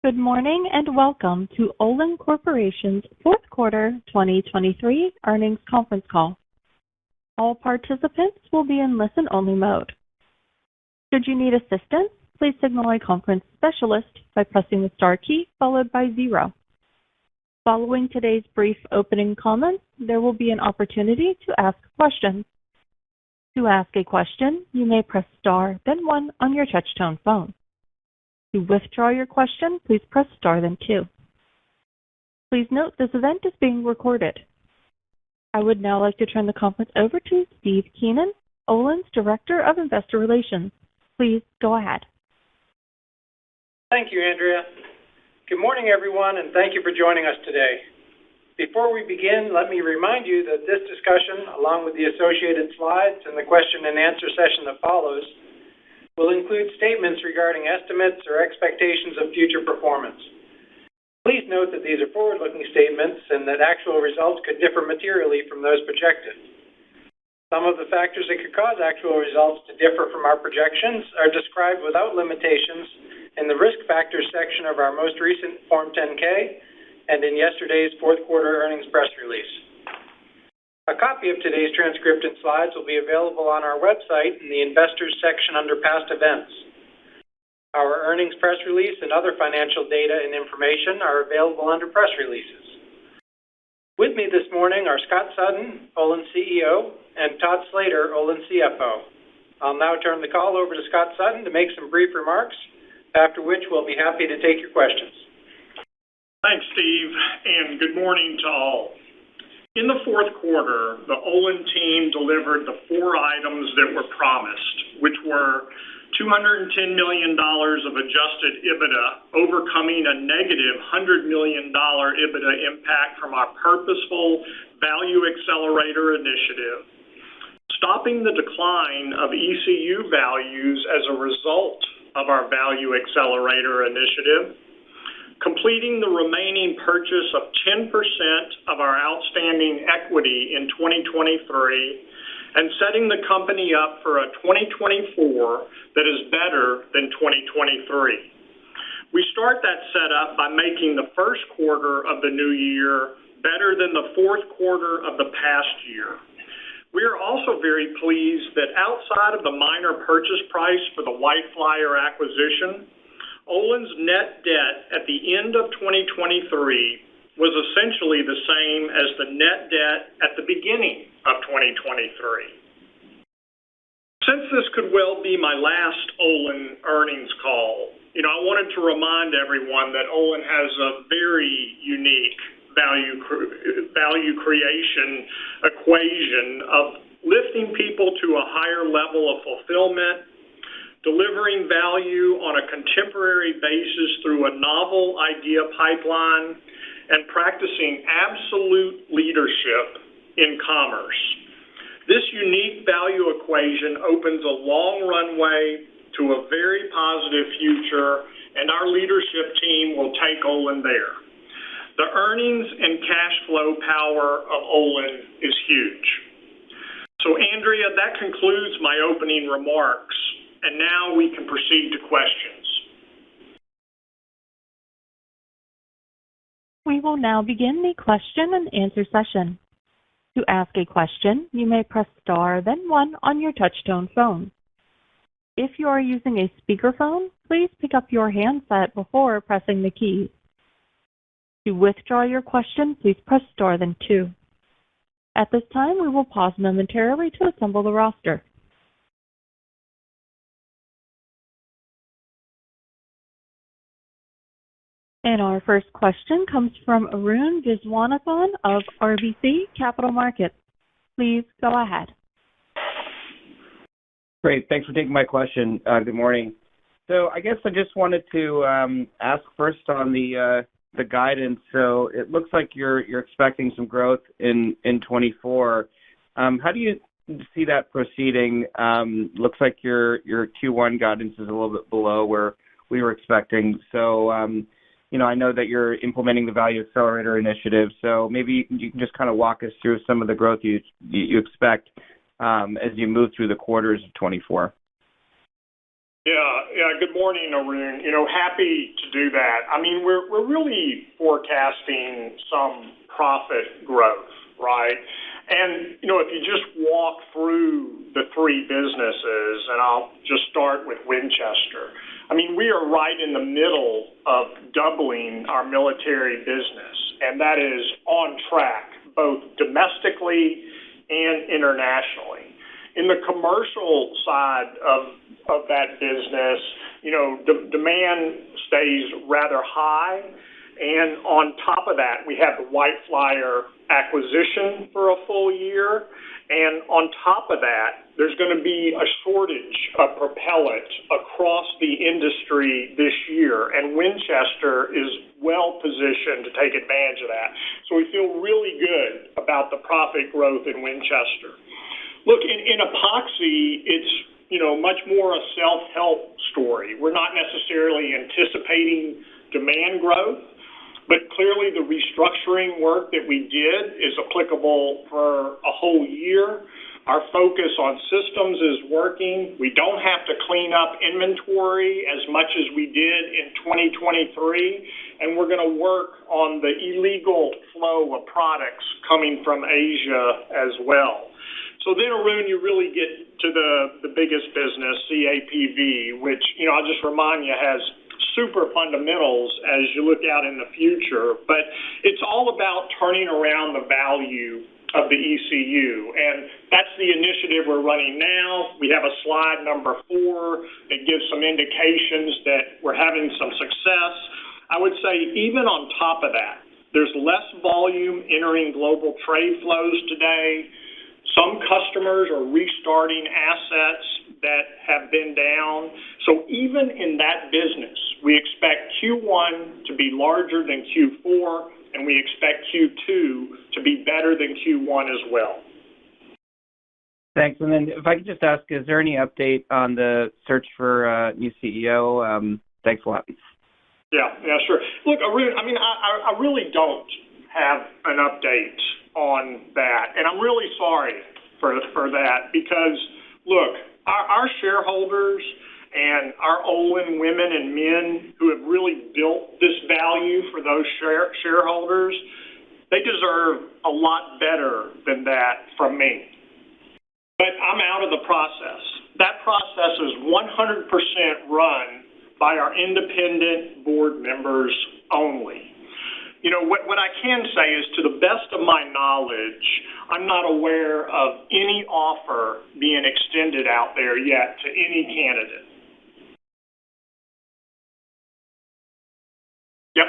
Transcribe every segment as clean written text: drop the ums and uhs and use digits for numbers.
Good morning and welcome to Olin Corporation's fourth quarter 2023 earnings conference call. All participants will be in listen-only mode. Should you need assistance, please signal a conference specialist by pressing the star key followed by 0. Following today's brief opening comments, there will be an opportunity to ask questions. To ask a question, you may press star, then 1 on your touch-tone phone. To withdraw your question, please press star then 2. Please note this event is being recorded. I would now like to turn the conference over to Steve Keenan, Olin's Director of Investor Relations. Please go ahead. Thank you, Andrea. Good morning, everyone, and thank you for joining us today. Before we begin, let me remind you that this discussion, along with the associated slides and the question and answer session that follows, will include statements regarding estimates or expectations of future performance. Please note that these are forward-looking statements and that actual results could differ materially from those projected. Some of the factors that could cause actual results to differ from our projections are described without limitations in the Risk Factors section of our most recent Form 10-K and in yesterday's fourth quarter earnings press release. A copy of today's transcript and slides will be available on our website in the Investors section under Past Events. Our earnings press release and other financial data and information are available under Press Releases. With me this morning are Scott Sutton, Olin CEO, and Todd Slater, Olin CFO. I'll now turn the call over to Scott Sutton to make some brief remarks, after which we'll be happy to take your questions. Thanks, Steve, and good morning to all. In the fourth quarter, the Olin team delivered the 4 items that were promised, which were $210 million of adjusted EBITDA, overcoming a negative $100 million EBITDA impact from our purposeful Value Accelerator initiative, stopping the decline of ECU values as a result of our Value Accelerator initiative, completing the remaining purchase of 10% of our outstanding equity in 2023, and setting the company up for a 2024 that is better than 2023. We start that setup by making the first quarter of the new year better than the fourth quarter of the past year. We are also very pleased that outside of the minor purchase price for the White Flyer acquisition, Olin's net debt at the end of 2023 was essentially the same as the net debt at the beginning of 2023. Since this could well be my last Olin earnings call, I wanted to remind everyone that Olin has a very unique value creation equation of lifting people to a higher level of fulfillment, delivering value on a contemporary basis through a novel idea pipeline, and practicing absolute leadership in commerce. This unique value equation opens a long runway to a very positive future, and our leadership team will take Olin there. The earnings and cash flow power of Olin is huge. So, Andrea, that concludes my opening remarks. And now we can proceed to questions. We will now begin the question and answer session. To ask a question, you may press star then 1 on your touch-tone phone. If you are using a speakerphone, please pick up your handset before pressing the keys. To withdraw your question, please press star then 2. At this time, we will pause momentarily to assemble the roster. And our first question comes from Arun Viswanathan of RBC Capital Markets. Please go ahead. Great. Thanks for taking my question. Good morning. So I guess I just wanted to ask first on the guidance. So it looks like you're expecting some growth in 24. How do you see that proceeding? Looks like your Q1 guidance is a little bit below where we were expecting. So I know that you're implementing the Value Accelerator initiative, so maybe you can just kind of walk us through some of the growth you expect as you move through the quarters of 24. Yeah. Good morning, Arun. Happy to do that. I mean, we're really forecasting some profit growth, right? And, if you just walk through the three businesses, and I'll just start with Winchester. I mean, we are right in the middle of doubling our military business, and that is on track, both domestically and internationally. In the commercial side of that business, demand stays rather high. And on top of that, we have the White Flyer acquisition for a full year. And on top of that, there's going to be a shortage of propellant across the industry this year. And Winchester is well positioned to take advantage of that. So we feel really good about the profit growth in Winchester. Look, in epoxy, it's, much more a self-help story. We're not necessarily anticipating demand growth, but clearly the restructuring work that we did is applicable for a whole year. Our focus on systems is working. We don't have to clean up inventory as much as we did in 2023, and we're going to work on the illegal flow of products coming from Asia as well. So then, Arun, you really get to the biggest business, CAPV, which, I'll just remind you has super fundamentals as you look out in the future. But it's all about turning around the value of the ECU. And that's the initiative we're running now. We have a slide number 4 that gives some indications that we're having some success. I would say even on top of that, there's less volume entering global trade flows today. Some customers are restarting assets that have been down. So even in that business, we expect Q1 to be larger than Q4, and we expect Q2 to be better than Q1 as well. Thanks. And then if I could just ask, is there any update on the search for a new CEO? Thanks a lot. Yeah, sure. Look, Arun, I mean, I really don't have an update on that, and I'm really sorry for that because, look, our shareholders and our Olin women and men who have really built this value for those shareholders, they deserve a lot better than that from me. But I'm out of the process. That process is 100% run by our independent board members only. What I can say is, to the best of my knowledge, I'm not aware of any offer being extended out there yet to any candidate. Yep.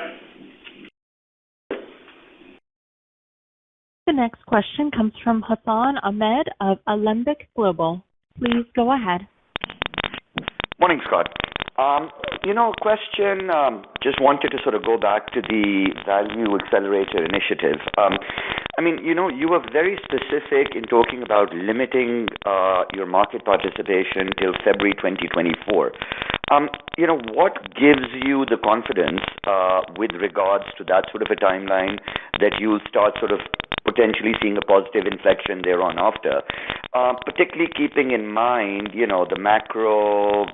The next question comes from Hassan Ahmed of Alembic Global. Please go ahead. Morning, Scott. Question, just wanted to sort of go back to the Value Accelerator initiative. You were very specific in talking about limiting your market participation till February 2024. What gives you the confidence with regards to that sort of a timeline that you'll start sort of potentially seeing a positive inflection thereon after, particularly keeping in mind, the macro,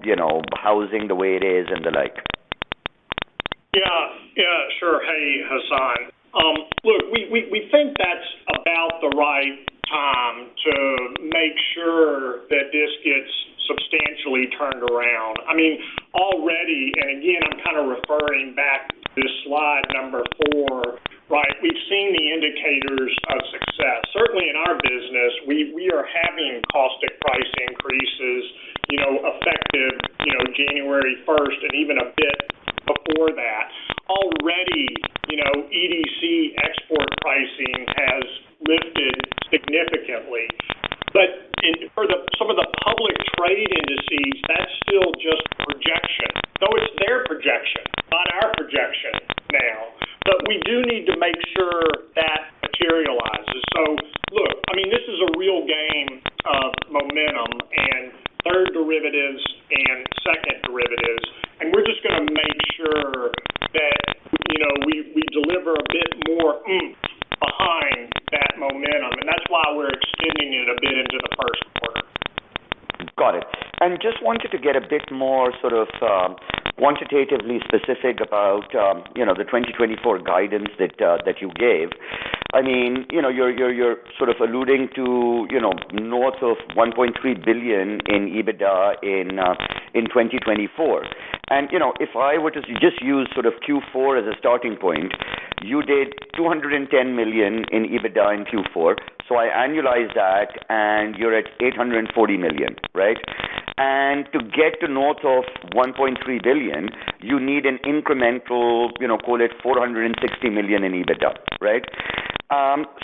housing the way it is and the like? Yeah, sure. Hey, Hassan. Look, we think that's about the right time to make sure that this gets substantially turned around. I mean, already, and again, I'm kind of referring back to this slide number 4, right? We've seen the indicators of success. Certainly in our business, we are having caustic price increases, effective, January 1st and even a bit before that. Already, EDC export pricing has lifted significantly. But for some of the public trade indices, that's still just projection, though it's their projection, not our projection now. But we do need to make sure that materializes. So, look, I mean, this is a real game of momentum and third derivatives and second derivatives. And we're just going to make sure that, we deliver a bit more oomph behind that momentum. And that's why we're extending it a bit into the first quarter. Got it. And just wanted to get a bit more sort of quantitatively specific about, the 2024 guidance that you gave. I mean, you're sort of alluding to, north of 1.3 billion in EBITDA in 2024. And, if I were to just use sort of Q4 as a starting point, you did 210 million in EBITDA in Q4. So I annualize that, and you're at 840 million, right? And to get to north of 1.3 billion, you need an incremental, call it 460 million in EBITDA, right?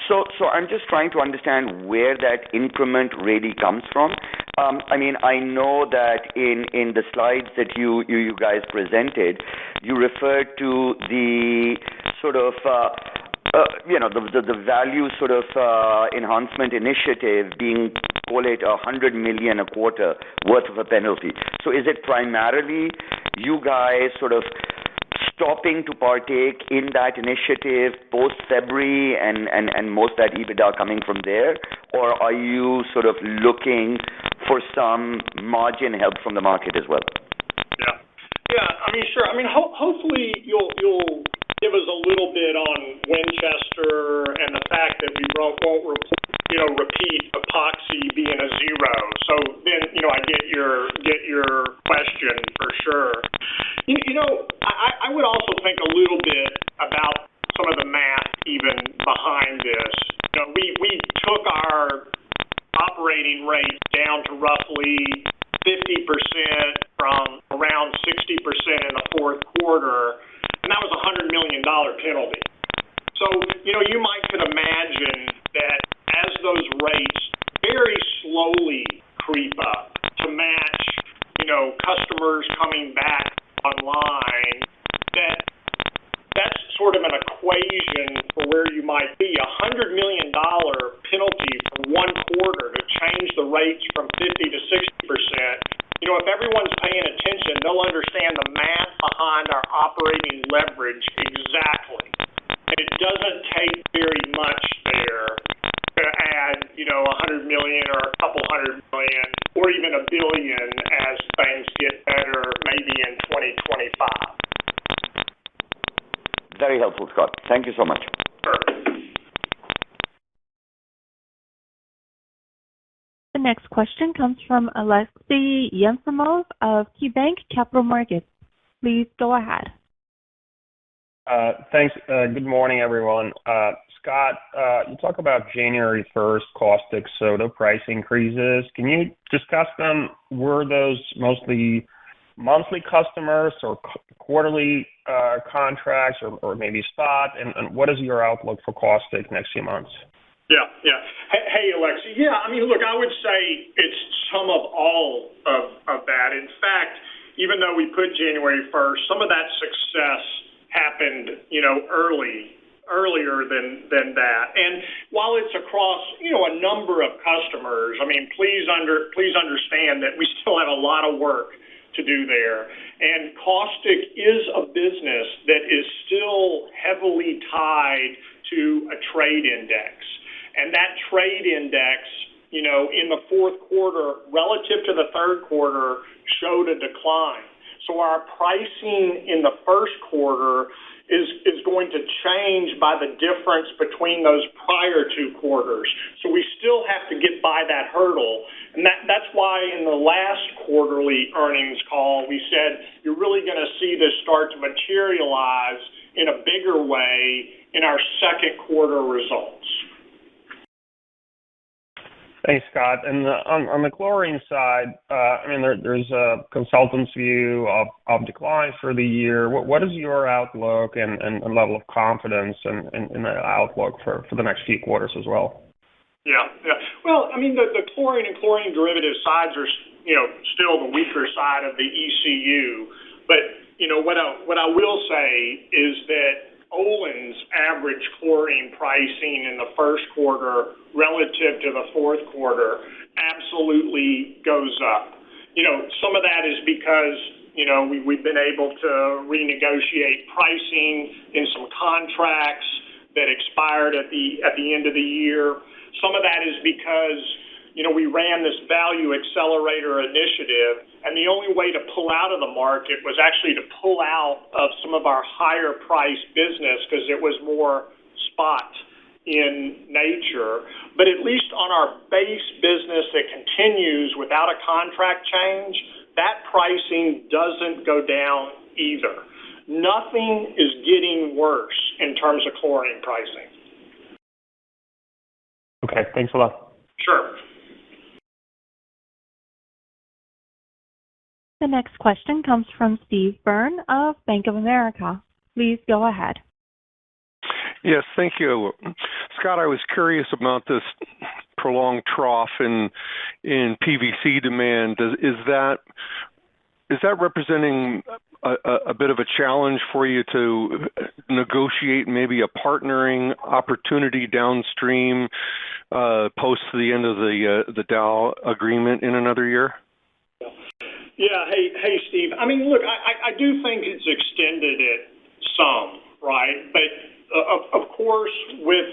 So I'm just trying to understand where that increment really comes from. I mean, I know that in the slides that you guys presented, you referred to the sort of the value sort of enhancement initiative being, call it 100 million a quarter worth of a penalty. So is it primarily you guys sort of stopping to partake in that initiative post-February and most of that EBITDA coming from there? Or are you sort of looking for some margin help from the market as well? Yeah. I mean, sure. I mean, hopefully you'll give us a little bit on Winchester and the fact that we won't repeat epoxy being a zero. So then, I get your question for sure. I would also think a little bit about some of the math even behind this. We took our operating rate down to roughly 50% from around 60% in the fourth quarter, and that was a $100 million penalty. So, you might could imagine that as those rates very slowly creep up to match, customers coming back online, that's sort of an equation for where you might be. $100 million penalty for one quarter to change the rates from 50 to 60%. If everyone's paying attention, they'll understand the math behind our operating leverage exactly. And it doesn't take very much there to add, 100 million or a couple hundred million or even $1 billion as things get better maybe in 2025. Very helpful, Scott. Thank you so much. Sure. The next question comes from Aleksey Yefremov of KeyBanc Capital Markets. Please go ahead. Thanks. Good morning, everyone. Scott, you talk about January 1st caustic soda price increases. Can you discuss them? Were those mostly monthly customers or quarterly contracts or maybe spot? And what is your outlook for caustic next few months? Yeah. Hey, Aleksey. Yeah, I mean, look, I would say it's some of all of that. In fact, even though we put January 1st, some of that success happened, earlier than that. And while it's across, a number of customers, I mean, please understand that we still have a lot of work to do there. And caustic is a business that is still heavily tied to a trade index. And that trade index, in the fourth quarter relative to the third quarter showed a decline. So our pricing in the first quarter is going to change by the difference between those prior two quarters. So we still have to get by that hurdle. And that's why in the last quarterly earnings call, we said you're really going to see this start to materialize in a bigger way in our second quarter results. Thanks, Scott. And on the chlorine side, there's a consultant's view of declines for the year. What is your outlook and level of confidence in the outlook for the next few quarters as well? Yeah. Well, I mean, the chlorine and chlorine derivative sides are, still the weaker side of the ECU. But, what I will say is that Olin's average chlorine pricing in the first quarter relative to the fourth quarter absolutely goes up. Some of that is because, we've been able to renegotiate pricing in some contracts that expired at the end of the year. Some of that is because, we ran this value accelerator initiative, and the only way to pull out of the market was actually to pull out of some of our higher priced business because it was more spot in nature. But at least on our base business that continues without a contract change, that pricing doesn't go down either. Nothing is getting worse in terms of chlorine pricing. Okay, thanks a lot. Sure. The next question comes from Steve Byrne of Bank of America. Please go ahead. Yes, thank you. Scott, I was curious about this prolonged trough in PVC demand. Is that representing a bit of a challenge for you to negotiate maybe a partnering opportunity downstream post the end of the Dow agreement in another year? Yeah. Hey, Steve. I mean, look, I do think it's extended it some, right? But of course, with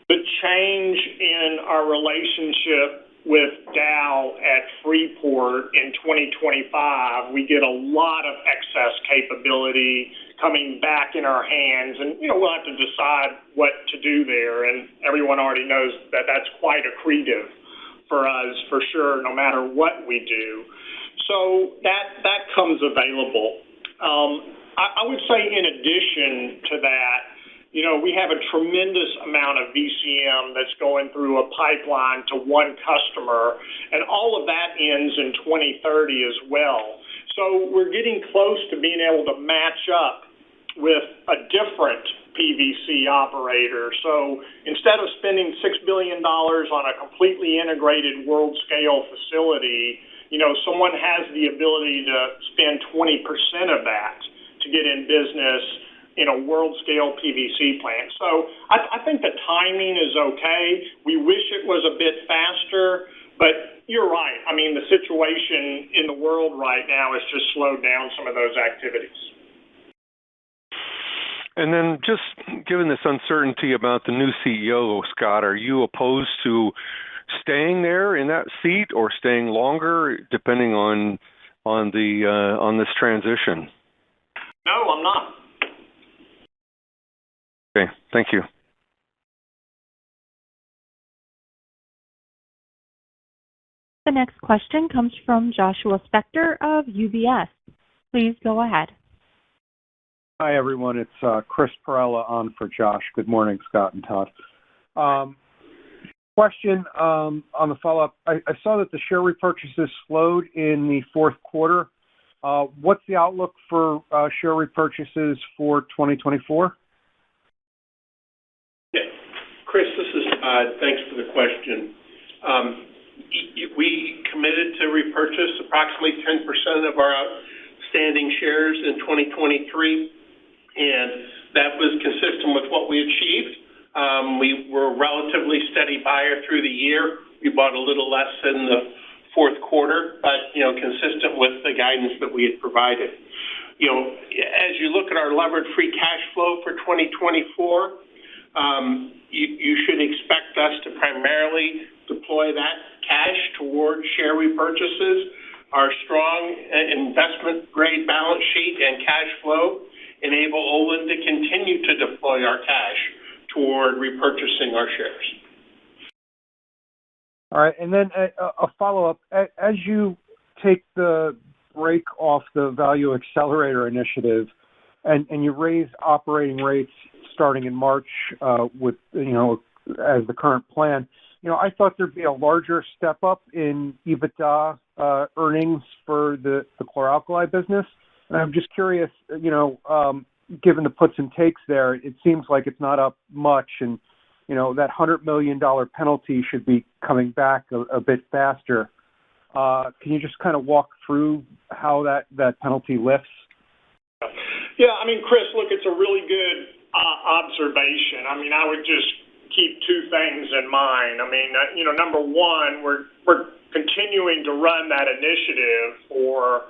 the change in our relationship with Dow at Freeport in 2025, we get a lot of excess capability coming back in our hands, and we'll have to decide what to do there. And everyone already knows that that's quite accretive for us, for sure, no matter what we do. So that comes available. I would say, in addition to that, we have a tremendous amount of VCM that's going through a pipeline to one customer, and all of that ends in 2030 as well. So we're getting close to being able to match up with a different PVC operator. So instead of spending $6 billion on a completely integrated world-scale facility, someone has the ability to spend 20% of that to get in business in a world-scale PVC plant. So I think the timing is okay. We wish it was a bit faster, but you're right. I mean, the situation in the world right now has just slowed down some of those activities. And then just given this uncertainty about the new CEO, Scott, are you opposed to staying there in that seat or staying longer, depending on this transition? No, I'm not. Okay, thank you. The next question comes from Joshua Spector of UBS. Please go ahead. Hi, everyone. It's Chris Perella on for Josh. Good morning, Scott and Todd. Question on the follow-up. I saw that the share repurchases slowed in the fourth quarter. What's the outlook for share repurchases for 2024? Yeah. Chris, this is Todd. Thanks for the question. We committed to repurchase approximately 10% of our outstanding shares in 2023, and that was consistent with what we achieved. We were a relatively steady buyer through the year. We bought a little less in the fourth quarter, but consistent with the guidance that we had provided. As you look at our levered free cash flow for 2024, you should expect us to primarily deploy that cash toward share repurchases. Our strong investment-grade balance sheet and cash flow enable Olin to continue to deploy our cash toward repurchasing our shares. All right, and then a follow-up. As you take the brake off the Value Accelerator initiative and you raise operating rates starting in March with, as the current plan, I thought there'd be a larger step up in EBITDA earnings for the chlor-alkali business. And I'm just curious, given the puts and takes there, it seems like it's not up much, and that $100 million penalty should be coming back a bit faster. Can you just kind of walk through how that penalty lifts? Yeah, Chris, look, it's a really good observation. I would just keep two things in mind. Number one, we're continuing to run that initiative for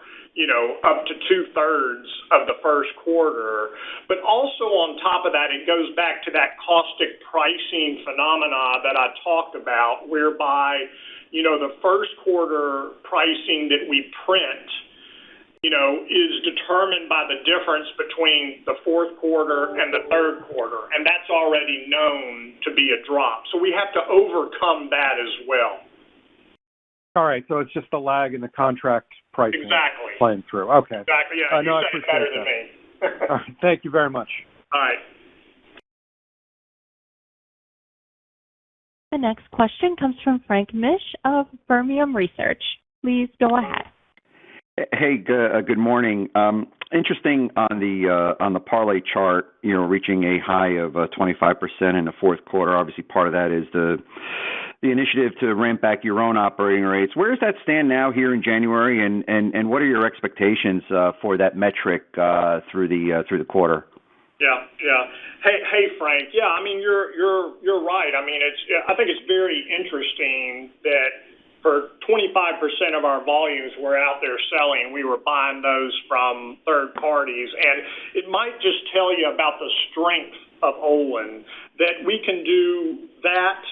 up to 2/3 of the first quarter. But also on top of that, it goes back to that caustic pricing phenomena that I talked about, whereby the first quarter pricing that we print, is determined by the difference between the fourth quarter and the third quarter, and that's already known to be a drop. So we have to overcome that as well. All right, so it's just a lag in the contract pricing. Exactly. Playing through. Okay. Exactly, yeah. No, You I said it appreciate better that. than me. All right, thank you very much. All right. The next question comes from Frank Mish of Fermium Research. Please go ahead. Hey, good morning. Interesting on the parlay chart, reaching a high of 25% in the fourth quarter. Obviously, part of that is the initiative to ramp back your own operating rates. Where does that stand now here in January, and what are your expectations for that metric through the quarter? Yeah. Hey, Frank. Yeah, I mean, you're right. I mean, I think it's very interesting that for 25% of our volumes we're out there selling, we were buying those from third parties, and it might just tell you about the strength of Olin that we can do that.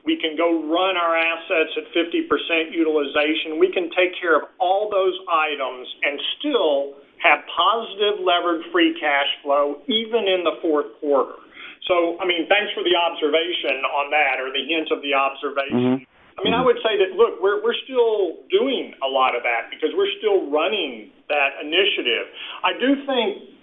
We can go run our assets at 50% utilization. We can take care of all those items and still have positive levered free cash flow even in the fourth quarter. So, I mean, thanks for the observation on that, or the hint of the observation. Mm-hmm. I mean, I would say that, look, we're still doing a lot of that because we're still running that initiative. I do think,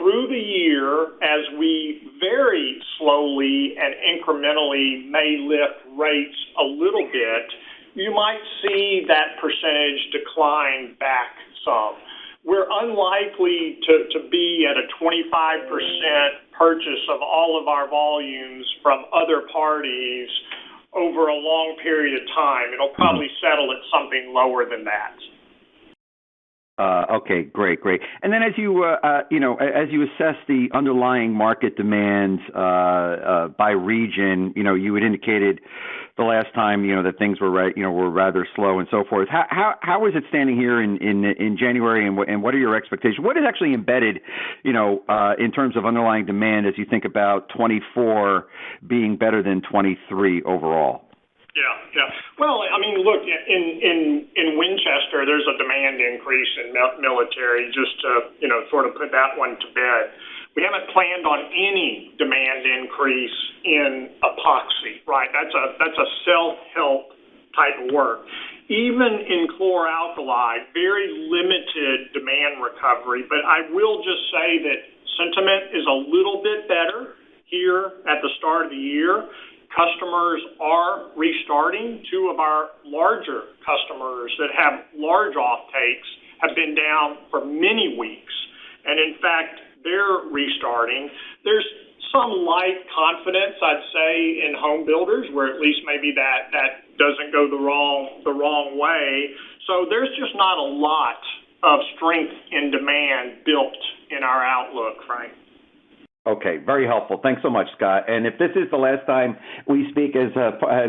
through the year, as we very slowly and incrementally may lift rates a little bit, you might see that percentage decline back some. We're unlikely to be at a 25% purchase of all of our volumes from other parties over a long period of time. It'll probably settle at something lower than that. Okay, great. And then as you assess the underlying market demands by region, you had indicated the last time, that things were rather slow and so forth. How is it standing here in January, and what are your expectations? What is actually embedded, in terms of underlying demand as you think about 24 being better than 23 overall? Yeah. Well, I mean, look, in Winchester, there's a demand increase in military, just to, sort of put that one to bed. We haven't planned on any demand increase in epoxy, right? That's a self-help type of work. Even in chlor-alkali, very limited demand recovery, but I will just say that sentiment is a little bit better here at the start of the year. Customers are restarting. Two of our larger customers that have large offtakes have been down for many weeks, and in fact, they're restarting. There's some light confidence, I'd say, in home builders, where at least maybe that doesn't go the wrong way. So there's just not a lot of strength in demand built in our outlook, Frank. Okay, very helpful. Thanks so much, Scott. And if this is the last time we speak as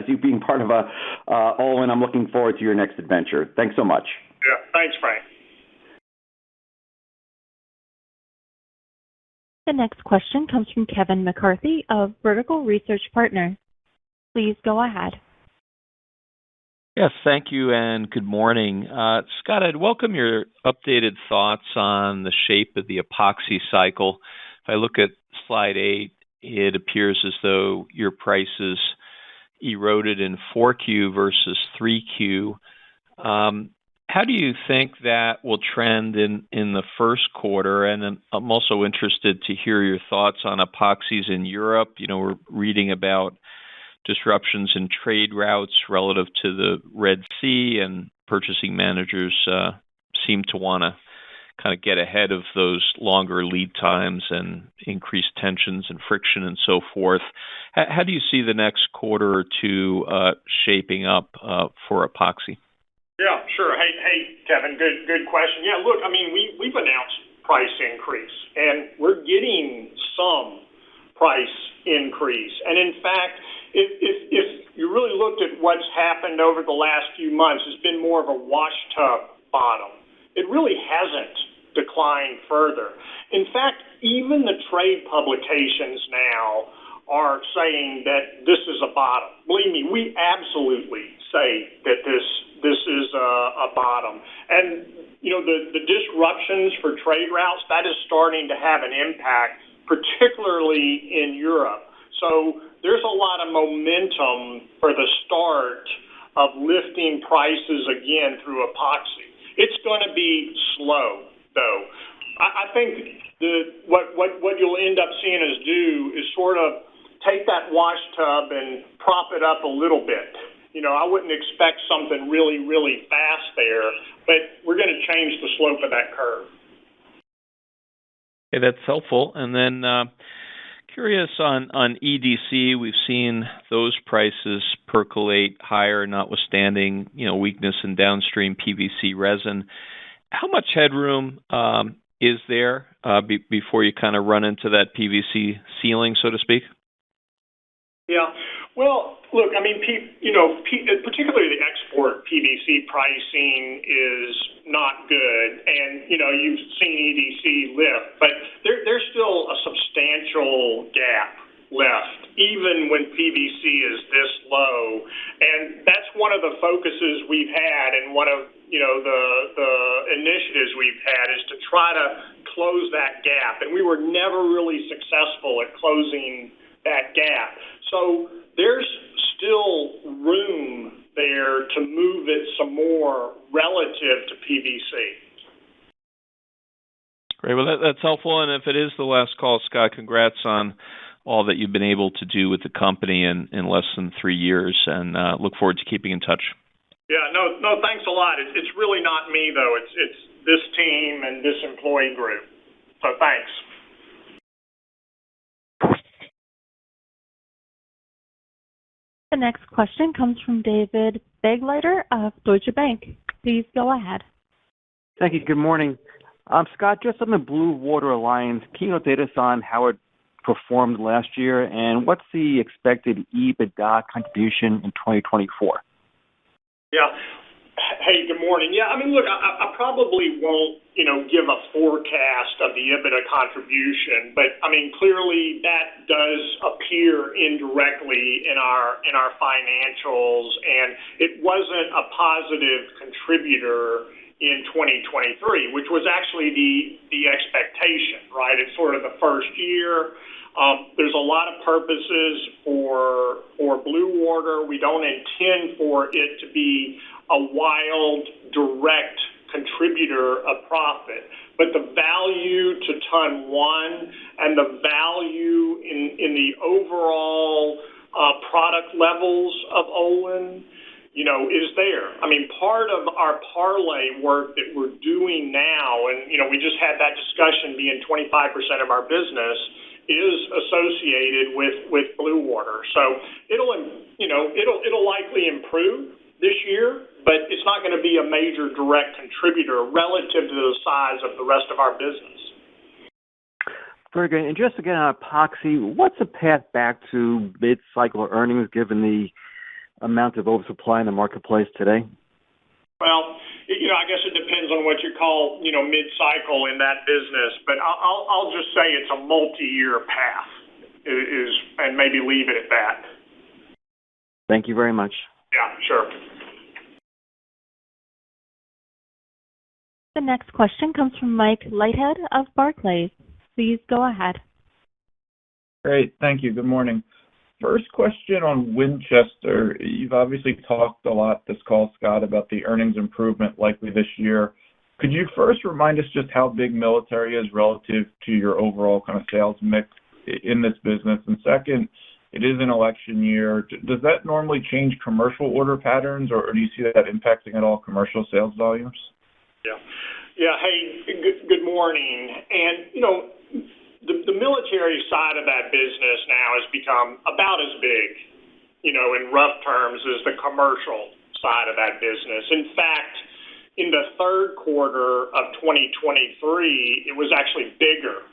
you being part of Olin, I'm looking forward to your next adventure. Thanks so much. Yeah, thanks, Frank. The next question comes from Kevin McCarthy of Vertical Research Partners. Please go ahead. Yes, thank you, and good morning. Scott, I'd welcome your updated thoughts on the shape of the epoxy cycle. If I look at slide 8, it appears as though your prices eroded in 4Q versus 3Q. How do you think that will trend in the first quarter? And then I'm also interested to hear your thoughts on epoxies in Europe. We're reading about disruptions in trade routes relative to the Red Sea, and purchasing managers seem to want to kind of get ahead of those longer lead times and increased tensions and friction and so forth. How do you see the next quarter or two shaping up for epoxy? Yeah, sure. Hey, Kevin, good question. Yeah, look, I mean, we've announced price increase, and we're getting some price increase. And in fact, if you really looked at what's happened over the last few months, it's been more of a washtub bottom. It really hasn't declined further. In fact, even the trade publications now are saying that this is a bottom. believe me, we absolutely say that this is a bottom. And, the disruptions for trade routes, that is starting to have an impact, particularly in Europe. So there's a lot of momentum for the start of lifting prices again through epoxy. It's going to be slow, though. I think what you'll end up seeing us do is sort of take that wash tub and prop it up a little bit. I wouldn't expect something really, really fast there, but we're going to change the slope of that curve. Okay, that's helpful. And then curious on EDC, we've seen those prices percolate higher, notwithstanding weakness in downstream PVC resin. How much headroom is there before you kind of run into that PVC ceiling, so to speak? Yeah. Well, look, particularly the export PVC pricing is not good, and you've seen EDC lift, but there's still a substantial gap left, even when PVC is this low, and that's one of the focuses we've had, and one of the initiatives we've had is to try to close that gap, and we were never really successful at closing that gap. So there's still room there to move it some more relative to PVC. Great. Well, that's helpful. And if it is the last call, Scott, congrats on all that you've been able to do with the company in less than 3 years, and look forward to keeping in touch. Yeah, no, thanks a lot. It's really not me, though. It's this team and this employee group. So thanks. The next question comes from David Begleiter of Deutsche Bank. Please go ahead. Thank you. Good morning. Scott, just on the Blue Water Alliance, can you update us on how it performed last year, and what's the expected EBITDA contribution in 2024? Yeah. Hey, good morning. Yeah, look, I probably won't, give a forecast of the EBITDA contribution, but clearly that does appear indirectly in our financials, and it wasn't a positive contributor in 2023, which was actually the expectation, right? It's sort of the first year. There's a lot of purposes for Blue Water. We don't intend for it to be a wild, direct contributor of profit, but the value to ton one and the value in the overall product levels of Olin, is there. Part of our parlay work that we're doing now, and we just had that discussion being 25% of our business, is associated with Blue Water. So it'll likely improve this year, but it's not going to be a major direct contributor relative to the size of the rest of our business. Very good. And just again on epoxy, what's the path back to mid-cycle earnings given the amount of oversupply in the marketplace today? Well, I guess it depends on what you call, mid-cycle in that business, but I'll just say it's a multi-year path, and maybe leave it at that. Thank you very much. Yeah, sure. The next question comes from Mike Leithead of Barclays. Please go ahead. Great. Thank you. Good morning. First question on Winchester. You've obviously talked a lot this call, Scott, about the earnings improvement likely this year. Could you first remind us just how big military is relative to your overall kind of sales mix in this business? And second, it is an election year. Does that normally change commercial order patterns, or do you see that impacting at all commercial sales volumes? Yeah. Hey, good morning. And, the military side of that business now has become about as big, in rough terms, as the commercial side of that business. In fact, in the third quarter of 2023, it was actually bigger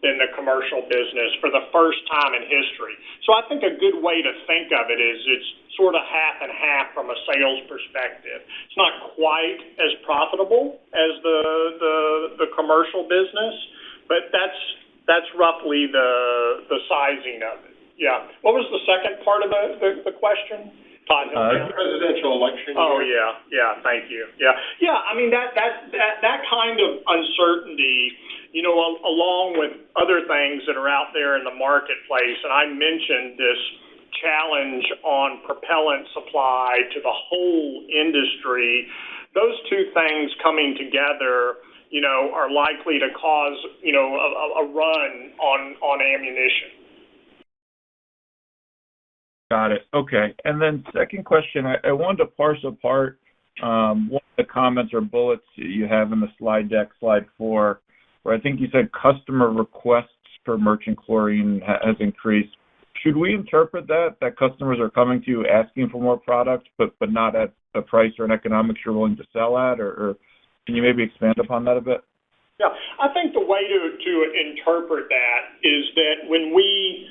than the commercial business for the first time in history. So I think a good way to think of it is it's sort of half and half from a sales perspective. It's not quite as profitable as the commercial business, but that's roughly the sizing of it. Yeah. What was the second part of the question? Todd, Presidential election. Oh, yeah. Thank you. Yeah. I mean, that kind of uncertainty, along with other things that are out there in the marketplace, and I mentioned this challenge on propellant supply to the whole industry. Those two things coming together, are likely to cause, a run on ammunition. Got it. Okay. And then second question, I wanted to parse apart one of the comments or bullets you have in the slide deck, slide 4, where I think you said customer requests for merchant chlorine has increased. Should we interpret that customers are coming to you asking for more product, but not at a price or an economics you're willing to sell at, or can you maybe expand upon that a bit? Yeah, I think the way to interpret that is that when we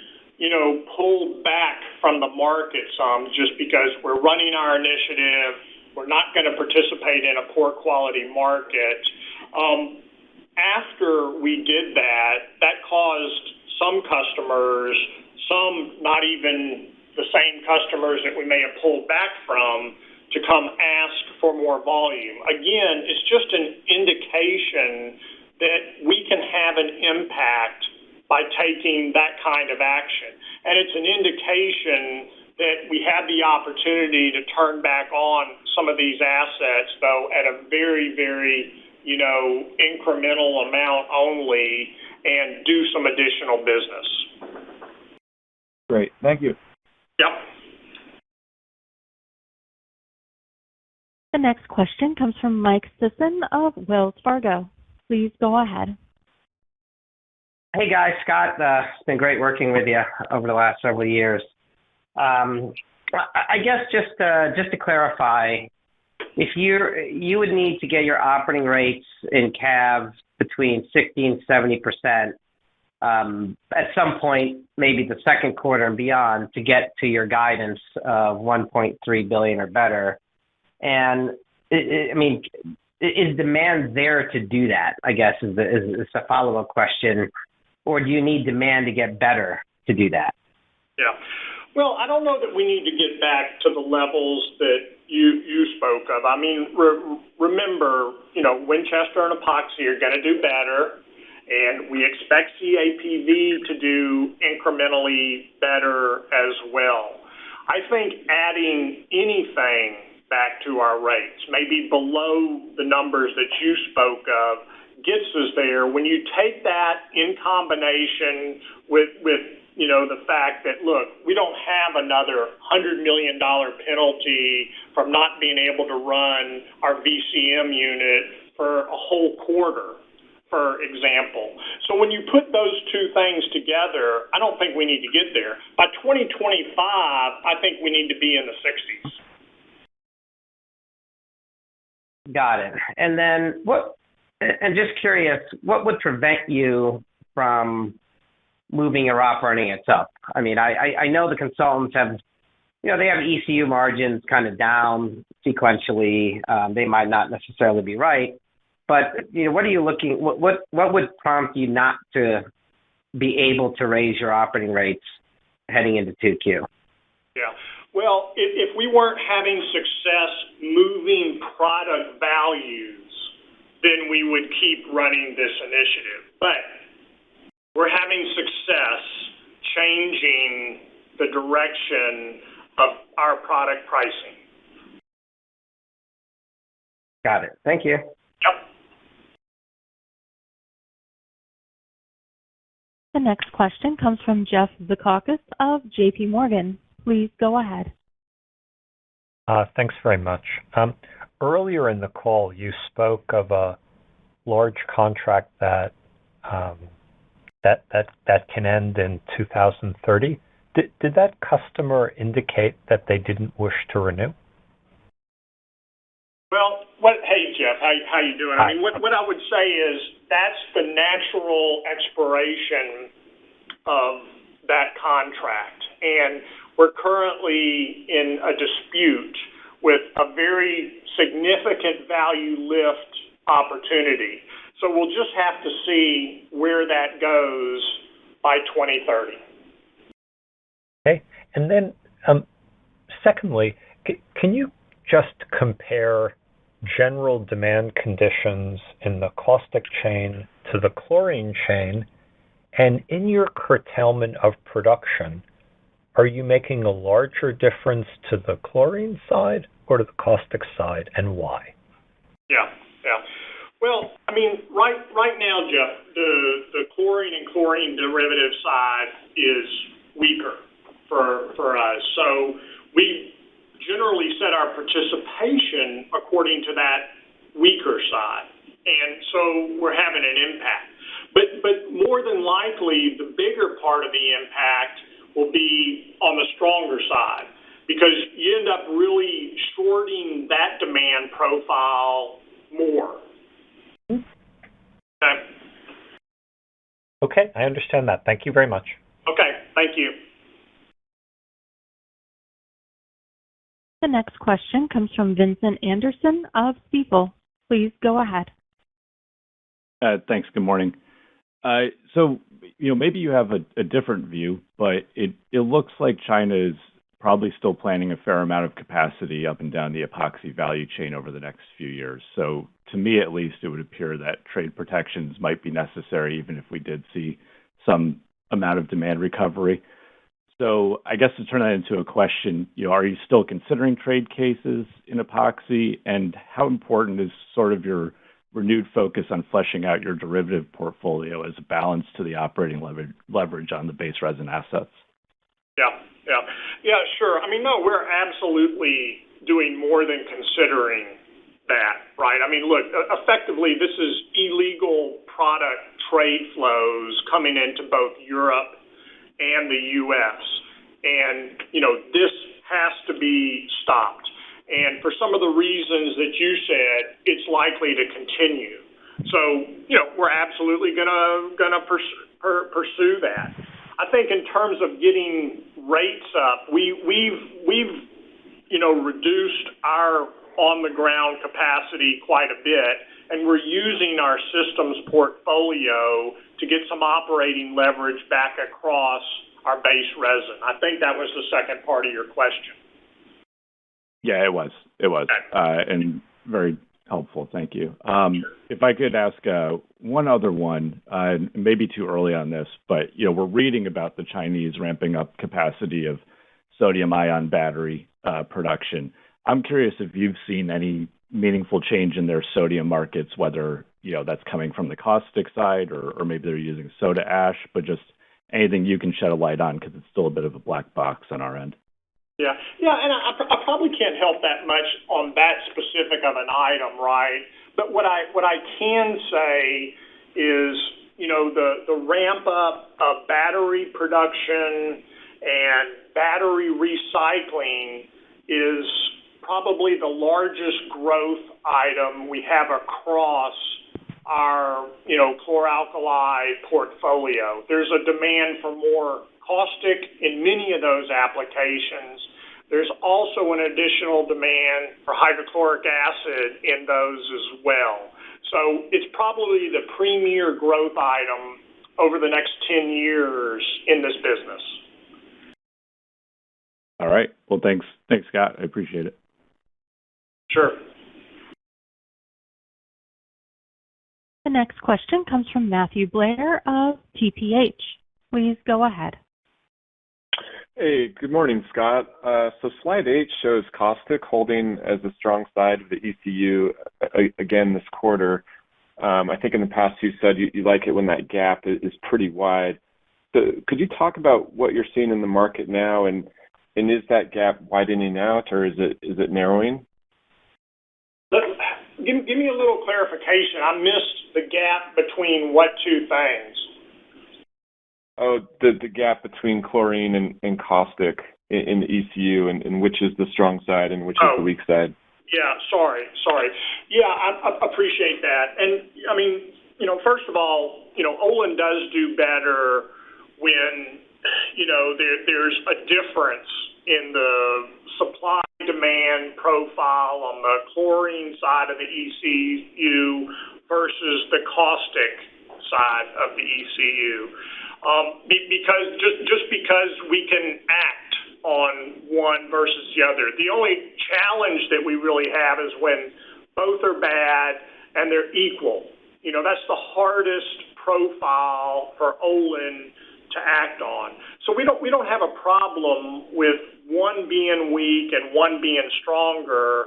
pulled back from the market some just because we're running our initiative, we're not going to participate in a poor quality market. After we did that caused some customers, some not even the same customers that we may have pulled back from, to come ask for more volume. Again, it's just an indication that we can have an impact by taking that kind of action. And it's an indication that we have the opportunity to turn back on some of these assets, though, at a very, very, incremental amount only, and do some additional business. Great. Thank you. Yep. The next question comes from Mike Sisson of Wells Fargo. Please go ahead. Hey guys, Scott, it's been great working with you over the last several years. I guess just to clarify, if you would need to get your operating rates in CAV between 60 and 70% at some point, maybe the second quarter and beyond, to get to your guidance of $1.3 billion or better. And is demand there to do that? I guess is a follow-up question. Or do you need demand to get better to do that? Yeah. Well, I don't know that we need to get back to the levels that you spoke of. I mean, remember, Winchester and Epoxy are going to do better, and we expect CAPV to do incrementally better as well. I think adding anything back to our rates, maybe below the numbers that you spoke of, gets us there. When you take that in combination with the fact that, look, we don't have another $100 million penalty from not being able to run our VCM unit for a whole quarter, for example. So when you put those two things together, I don't think we need to get there. By 2025, I think we need to be in the 60s. Got it. And then and just curious, what would prevent you from moving your operating rates up? I mean, I know the consultants have, they have ECU margins kind of down sequentially. They might not necessarily be right, but what are you looking? What would prompt you not to be able to raise your operating rates heading into 2Q? Yeah. Well, if we weren't having success moving product values, then we would keep running this initiative. But we're having success changing the direction of our product pricing. Got it. Thank you. Yep. The next question comes from Jeff Zekauskas of J.P. Morgan. Please go ahead. Thanks very much. Earlier in the call, you spoke of a large contract that can end in 2030. Did that customer indicate that they didn't wish to renew? Well, hey Jeff, how you doing? Hi. I mean, what I would say is that's the natural expiration of that contract, and we're currently in a dispute with a very significant value lift opportunity. So we'll just have to see where that goes by 2030. And then, secondly, can you just compare general demand conditions in the caustic chain to the chlorine chain? And in your curtailment of production, are you making a larger difference to the chlorine side or to the caustic side, and why? Yeah. Well, I mean, right now, Jeff, the chlorine and chlorine derivative side is weaker for us. So we generally set our participation according to that weaker side, and so we're having an impact. But more than likely, the bigger part of the impact will be on the stronger side, because you end up really shorting that demand profile more. Okay, I understand that. Thank you very much. Okay, thank you. The next question comes from Vincent Anderson of Stifel. Please go ahead. Thanks. Good morning. So, maybe you have a different view, but it looks like China is probably still planning a fair amount of capacity up and down the epoxy value chain over the next few years. So, to me at least, it would appear that trade protections might be necessary even if we did see some amount of demand recovery. So, I guess to turn that into a question, are you still considering trade cases in epoxy, and how important is sort of your renewed focus on fleshing out your derivative portfolio as a balance to the operating leverage on the base resin assets? Yeah, sure. I mean, no, we're absolutely doing more than considering that, right? I mean, look, effectively, this is illegal product trade flows coming into both Europe and the U.S., and, this has to be stopped. And for some of the reasons that you said, it's likely to continue. So, we're absolutely gonna pursue that. I think in terms of getting rates up, we've reduced our on-the-ground capacity quite a bit, and we're using our systems portfolio to get some operating leverage back across our base resin. I think that was the second part of your question. Yeah, it was. And very helpful. Thank you. If I could ask one other one, maybe too early on this, but we're reading about the Chinese ramping up capacity of sodium-ion battery production. I'm curious if you've seen any meaningful change in their sodium markets, whether that's coming from the caustic side or maybe they're using soda ash, but just anything you can shed a light on, because it's still a bit of a black box on our end. Yeah, and I probably can't help that much on that specific of an item, right? But what I can say is, the ramp up of battery production and battery recycling is probably the largest growth item we have across our, chlor-alkali portfolio. There's a demand for more caustic in many of those applications. There's also an additional demand for hydrochloric acid in those as well. So it's probably the premier growth item over the next 10 years in this business. All right. Well, thanks, Scott. I appreciate it. Sure. The next question comes from Matthew Blair of TPH. Please go ahead. Hey, good morning, Scott. So slide 8 shows caustic holding as a strong side of the ECU again this quarter. I think in the past you said you like it when that gap is pretty wide. So could you talk about what you're seeing in the market now, and is that gap widening out, or is it narrowing? Give me a little clarification. I missed the gap between what two things? Oh, the gap between chlorine and caustic in the ECU, and which is the strong side and which is the weak side. Yeah, sorry. Yeah, I appreciate that. And, I mean, first of all, Olin does do better when, there's a difference in the supply-demand profile on the chlorine side of the ECU versus the caustic side of the ECU. Because we can act on one versus the other. The only challenge that we really have is when both are bad and they're equal. That's the hardest profile for Olin to act on. So we don't have a problem with one being weak and one being stronger.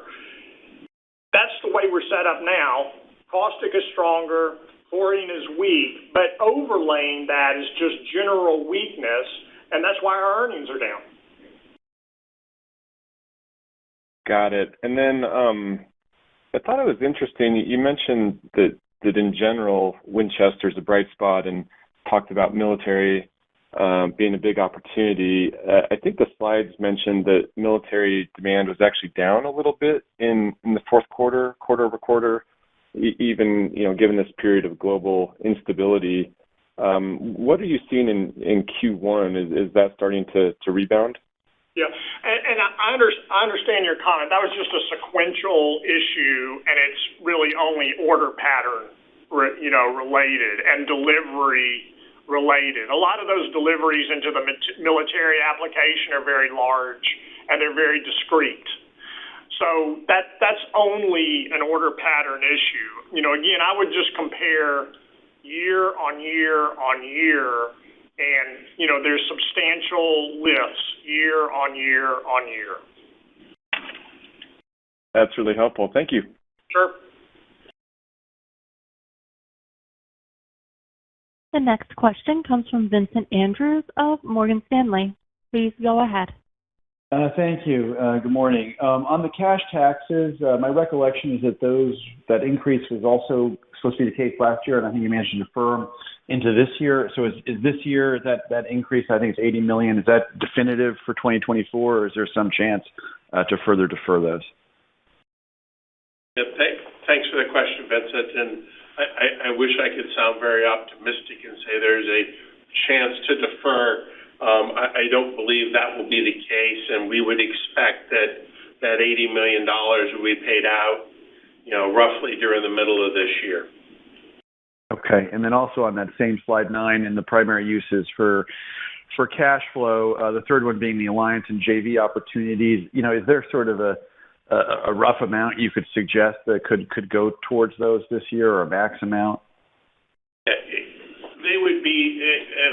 That's the way we're set up now. Caustic is stronger, chlorine is weak, but overlaying that is just general weakness, and that's why our earnings are down. Got it. And then I thought it was interesting. You mentioned that in general, Winchester's a bright spot and talked about military being a big opportunity. I think the slides mentioned that military demand was actually down a little bit in the fourth quarter over quarter, even given this period of global instability. What are you seeing in Q1? Is that starting to rebound? Yeah, and I understand your comment. That was just a sequential issue, and it's really only order pattern, related and delivery related. A lot of those deliveries into the military application are very large, and they're very discrete. So that's only an order pattern issue. Again, I would just compare year on year on year. And, there's substantial lifts year on year on year. That's really helpful. Thank you. Sure. The next question comes from Vincent Andrews of Morgan Stanley. Please go ahead. Thank you. Good morning. On the cash taxes, my recollection is that increase was also supposed to be the case last year, and I think you managed to defer them into this year. So is this year that increase, I think it's $80 million, is that definitive for 2024, or is there some chance to further defer those? Yeah, thanks for the question, Vincent. And I wish I could sound very optimistic and say there's a chance to defer. I don't believe that will be the case, and we would expect that $80 million will be paid out, roughly during the middle of this year. Okay, and then also on that same slide 9 in the primary uses for cash flow, the third one being the alliance and JV opportunities. Is there sort of a rough amount you could suggest that could go towards those this year, or a max amount? They would be,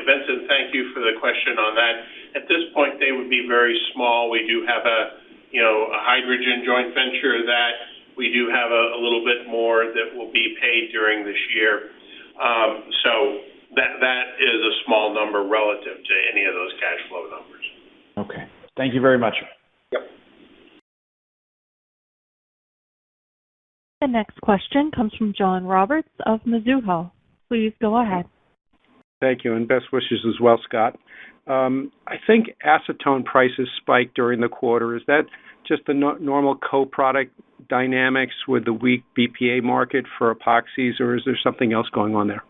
Vincent, thank you for the question on that. At this point, they would be very small. We do have a hydrogen joint venture that we do have a little bit more that will be paid during this year. So that is a small number relative to any of those cash flow numbers. Okay. Thank you very much. Yep. The next question comes from John Roberts of Mizuho. Please go ahead. Thank you, and best wishes as well, Scott. I think acetone prices spiked during the quarter. Is that just the normal co-product dynamics with the weak BPA market for epoxies, or is there something else going on there?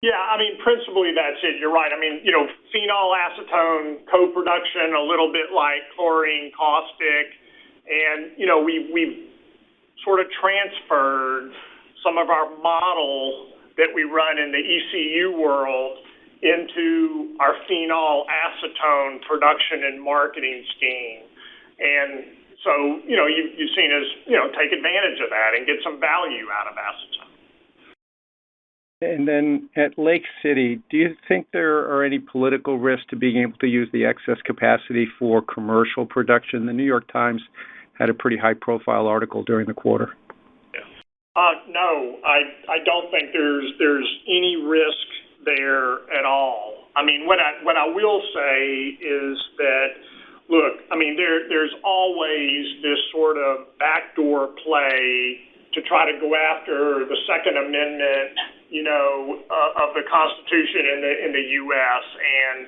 Yeah, principally that's it. You're right. Phenol acetone co-production, a little bit like chlorine caustic, and, we've sort of transferred some of our model that we run in the ECU world into our phenol acetone production and marketing scheme. And so, you've seen us, take advantage of that and get some value out of acetone. And then at Lake City, do you think there are any political risks to being able to use the excess capacity for commercial production? The New York Times had a pretty high-profile article during the quarter. No, I don't think there's any risk there at all. What I will say is that, look, there's always this sort of backdoor play to try to go after the Second Amendment, of the Constitution in the U.S. and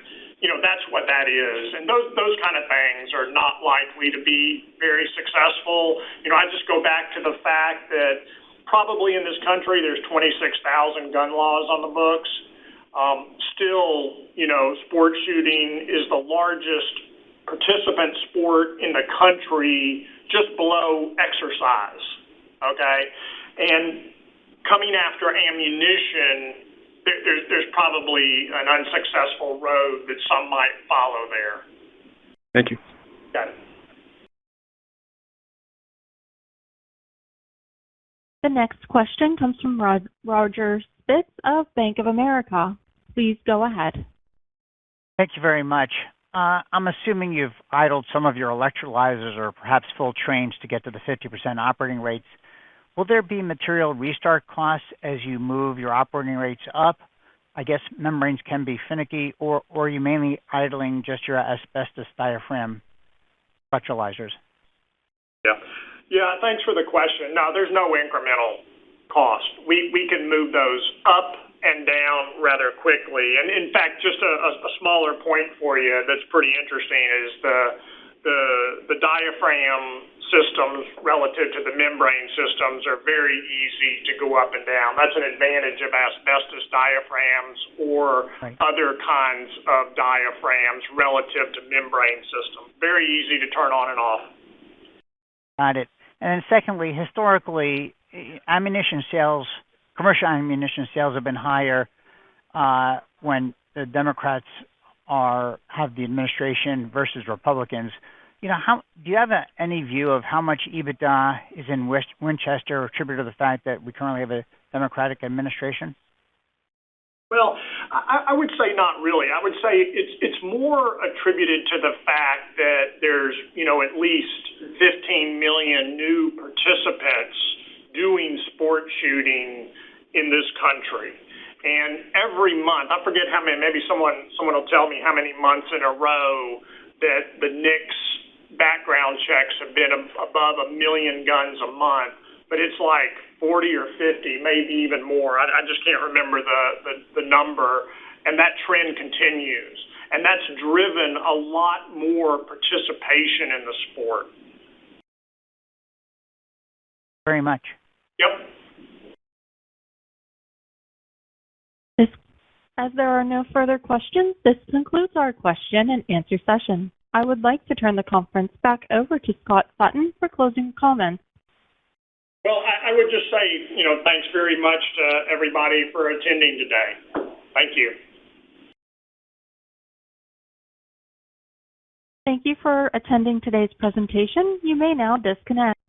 that's what that is. And those kind of things are not likely to be very successful. I just go back to the fact that probably in this country there's 26,000 gun laws on the books. Still, sport shooting is the largest participant sport in the country, just below exercise. Okay? And coming after ammunition, there's probably an unsuccessful road that some might follow there. Thank you. Got it. The next question comes from Roger Spitz of Bank of America. Please go ahead. Thank you very much. I'm assuming you've idled some of your electrolyzers or perhaps full trains to get to the 50% operating rates. Will there be material restart costs as you move your operating rates up? I guess membranes can be finicky, or are you mainly idling just your asbestos diaphragm electrolyzers? Yeah, thanks for the question. No, there's no incremental cost. We can move those up and down rather quickly. And in fact, just a smaller point for you that's pretty interesting is the diaphragm systems relative to the membrane systems are very easy to go up and down. That's an advantage of asbestos diaphragms or other kinds of diaphragms relative to membrane systems. Very easy to turn on and off. Got it. And then secondly, historically, ammunition sales, commercial ammunition sales have been higher when the Democrats have the administration versus Republicans. You know, do you have any view of how much EBITDA is in Winchester attributed to the fact that we currently have a Democratic administration? Well, I would say not really. I would say it's more attributed to the fact that there's, at least 15 million new participants doing sport shooting in this country. And every month, I forget how many, maybe someone will tell me how many months in a row that the NICS background checks have been above 1 million guns a month, but it's like 40 or 50, maybe even more. I just can't remember the number, and that trend continues. And that's driven a lot more participation in the sport. Very much. Yep. As there are no further questions, this concludes our question and answer session. I would like to turn the conference back over to Scott Sutton for closing comments. Well, I would just say, thanks very much to everybody for attending today. Thank you. Thank you for attending today's presentation. You may now disconnect.